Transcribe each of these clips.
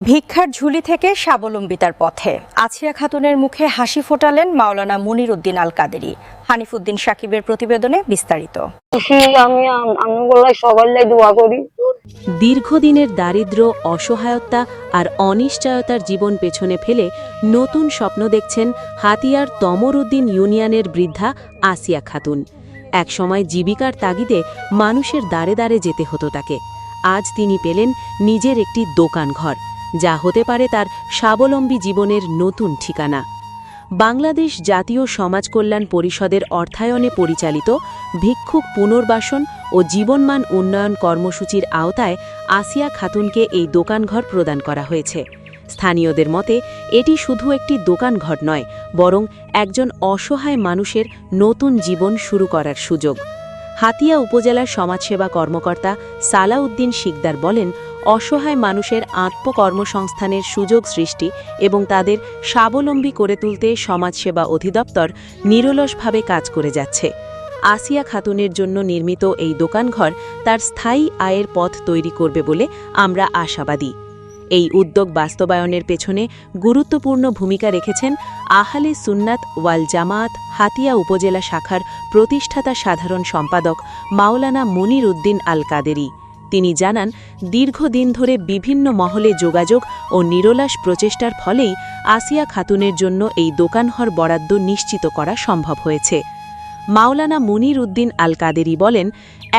ভিক্ষার ঝুলি থেকে স্বাবলম্বিতার পথে আসিয়া খাতুনের মুখে হাসি ফোটালেন মাওলানা মুনির উদ্দিন আল কাদেরী। হানিফ উদ্দিন সাকিবের প্রতিবেদনে বিস্তারিত। দীর্ঘদিনের দারিদ্র্য, অসহায়তা আর অনিশ্চয়তার জীবন পেছনে ফেলে নতুন স্বপ্ন দেখছেন হাতিয়ার তমরউদ্দিন ইউনিয়নের বৃদ্ধা আসিয়া খাতুন। একসময় জীবিকার তাগিদে মানুষের দ্বারে দ্বারে যেতে হতো তাকে। আজ তিনি পেলেন নিজের একটি দোকানঘর, যা হতে পারে তার স্বাবলম্বী জীবনের নতুন ঠিকানা। বাংলাদেশ জাতীয় সমাজ কল্যাণ পরিষদের অর্থায়নে পরিচালিত ভিক্ষুক পুনর্বাসন ও জীবনমান উন্নয়ন কর্মসূচির আওতায় আসিয়া খাতুনকে এই দোকানঘর প্রদান করা হয়েছে। স্থানীয়দের মতে এটি শুধু একটি দোকানঘর নয়, বরং একজন অসহায় মানুষের নতুন জীবন শুরু করার সুযোগ। হাতিয়া উপজেলার সমাজসেবা কর্মকর্তা সালাউদ্দিন শিকদার বলেন, অসহায় মানুষের আত্মকর্মসংস্থানের সুযোগ সৃষ্টি এবং তাদের স্বাবলম্বী করে তুলতে সমাজসেবা অধিদপ্তর নিরলসভাবে কাজ করে যাচ্ছে। আসিয়া খাতুনের জন্য নির্মিত এই দোকানঘর তার স্থায়ী আয়ের পথ তৈরি করবে বলে আমরা আশাবাদী। এই উদ্যোগ বাস্তবায়নের পেছনে গুরুত্বপূর্ণ ভূমিকা রেখেছেন আহলে সুন্নাত ওয়াল জামায়াত হাতিয়া উপজেলা শাখার প্রতিষ্ঠাতা সাধারণ সম্পাদক মাওলানা মুনির উদ্দিন আল কাদেরী। তিনি জানান, দীর্ঘদিন ধরে বিভিন্ন মহলে যোগাযোগ ও নিরলস প্রচেষ্টার ফলেই আসিয়া খাতুনের জন্য এই দোকানঘর বরাদ্দ নিশ্চিত করা সম্ভব হয়েছে। মাওলানা মুনির উদ্দিন আল কাদেরী বলেন,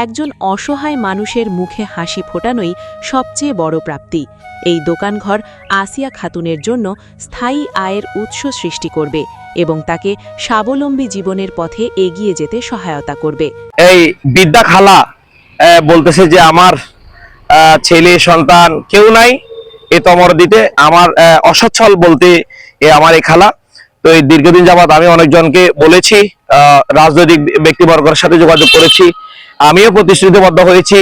একজন অসহায় মানুষের মুখে হাসি ফোটানোই সবচেয়ে বড় প্রাপ্তি। এই দোকানঘর আসিয়া খাতুনের জন্য স্থায়ী আয়ের উৎস সৃষ্টি করবে এবং তাকে স্বাবলম্বী জীবনের পথে এগিয়ে যেতে সহায়তা করবে। এই বিদ্যা খালা বলতেছে যে আমার ছেলে সন্তান কেউ নাই এ তমর দিতে, আমার অসচ্ছল বলতে আমার এই খালা। তো এই দীর্ঘদিন যাবৎ আমি অনেকজনকে বলেছি, রাজনৈতিক ব্যক্তিবর্গের সাথে যোগাযোগ করেছি, আমিও প্রতিশ্রুতিবদ্ধ হয়েছি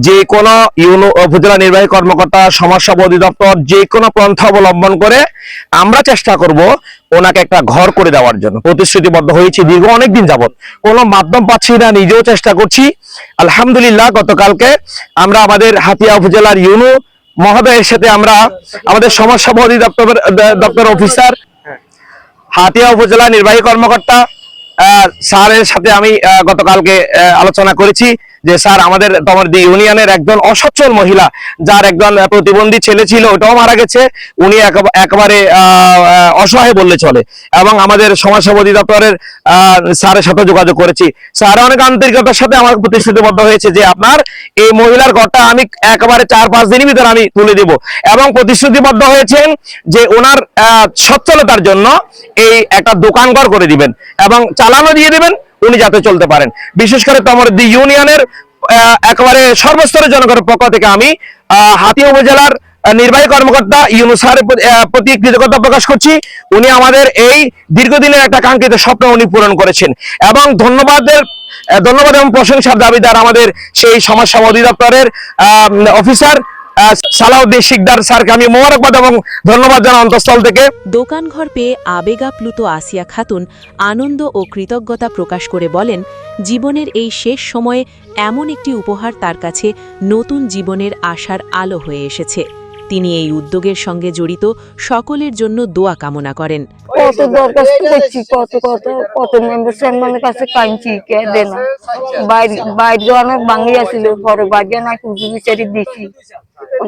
যে কোনো উপজেলা নির্বাহী কর্মকর্তা, সমাজসেবা অধিদপ্তর যে কোনো পন্থা অবলম্বন করে আমরা চেষ্টা করব ওনাকে একটা ঘর করে দেওয়ার জন্য। প্রতিশ্রুতিবদ্ধ হয়েছি দীর্ঘ অনেকদিন যাবৎ, কোনো মাধ্যম পাচ্ছি না, নিজেও চেষ্টা করছি। আলহামদুলিল্লাহ গতকালকে আমরা আমাদের হাতিয়া উপজেলার ইউনো মহোদয়ের সাথে আমরা আমাদের সমাজসেবা অধিদপ্তর অফিসার, হাতিয়া উপজেলা নির্বাহী কর্মকর্তা স্যারের সাথে আমি গতকালকে আলোচনা করেছি যে স্যার, আমাদের তমরদি ইউনিয়নের একজন অসচ্ছল মহিলা, যার একজন প্রতিবন্ধী ছেলে ছিল, ওটাও মারা গেছে, উনি একেবারে অসহায় বললে চলে, এবং আমাদের সমাজসেবা অধিদপ্তরের স্যারের সাথে যোগাযোগ করেছি। স্যার অনেক আন্তরিকতার সাথে আমার প্রতিশ্রুতিবদ্ধ হয়েছে যে আপনার এই মহিলার ঘরটা আমি একেবারে 4-5 দিনের ভিতরে আমি তুলে দেব, এবং প্রতিশ্রুতিবদ্ধ হয়েছেন যে ওনার সচ্ছলতার জন্য এই একটা দোকানঘর করে দিবেন এবং চালানো দিয়ে দিবেন, উনি যাতে চলতে পারেন। বিশেষ করে তমরদি ইউনিয়নের একেবারে সর্বস্তরের জনগণের পক্ষ থেকে আমি হাতিয়া উপজেলার নির্বাহী কর্মকর্তা ইউনূস স্যারের প্রতি কৃতজ্ঞতা প্রকাশ করছি। উনি আমাদের এই দীর্ঘদিনের একটা কাঙ্ক্ষিত স্বপ্ন উনি পূরণ করেছেন, এবং ধন্যবাদ এবং প্রশংসার দাবিদার আমাদের সেই সমাজসেবা অধিদপ্তরের অফিসার সালাউদ্দিন শিকদার স্যারকে আমি মোবারকবাদ এবং ধন্যবাদ জানাই অন্তঃস্থল থেকে। দোকানঘর পেয়ে আবেগাপ্লুত আসিয়া খাতুন আনন্দ ও কৃতজ্ঞতা প্রকাশ করে বলেন, জীবনের এই শেষ সময়ে এমন একটি উপহার তার কাছে নতুন জীবনের আশার আলো হয়ে এসেছে। তিনি এই উদ্যোগের সঙ্গে জড়িত সকলের জন্য দোয়া কামনা করেন। কত দরখাস্ত করছি, কত মেম্বার চেয়ারম্যানের কাছে কাঁদছি, কে দেয় না। বাইরে অনেক বাঙিয়া ছিল, পরে বাইরে না কুচি বিচারি দিছি,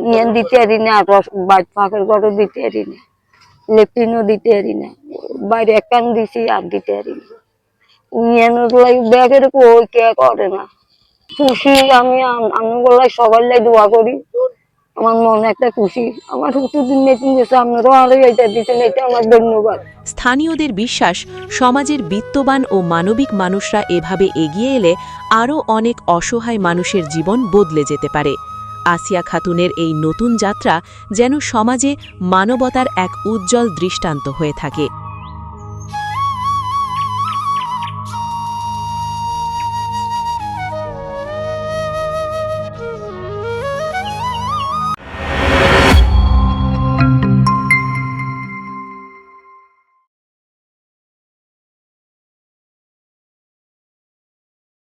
নিয়ে দিতে পারি না, বাইর ফাঁকের ঘরও দিতে পারি না, লেট্রিনও দিতে পারি না, বাইরে এক কান দিছি আর দিতে পারি না। ব্যাগের কই কে করে না। খুশি আমি গোলাই সবাই লাই দোয়া করি, আমার মনে একটা খুশি। আমার হুতুদিন মেটিং গেছে, আপনারাও আরো এটা দিচ্ছেন, এটা আমার ধন্যবাদ। স্থানীয়দের বিশ্বাস, সমাজের বিত্তবান ও মানবিক মানুষরা এভাবে এগিয়ে এলে আরও অনেক অসহায় মানুষের জীবন বদলে যেতে পারে। আসিয়া খাতুনের এই নতুন যাত্রা যেন সমাজে মানবতার এক উজ্জ্বল দৃষ্টান্ত হয়ে থাকে।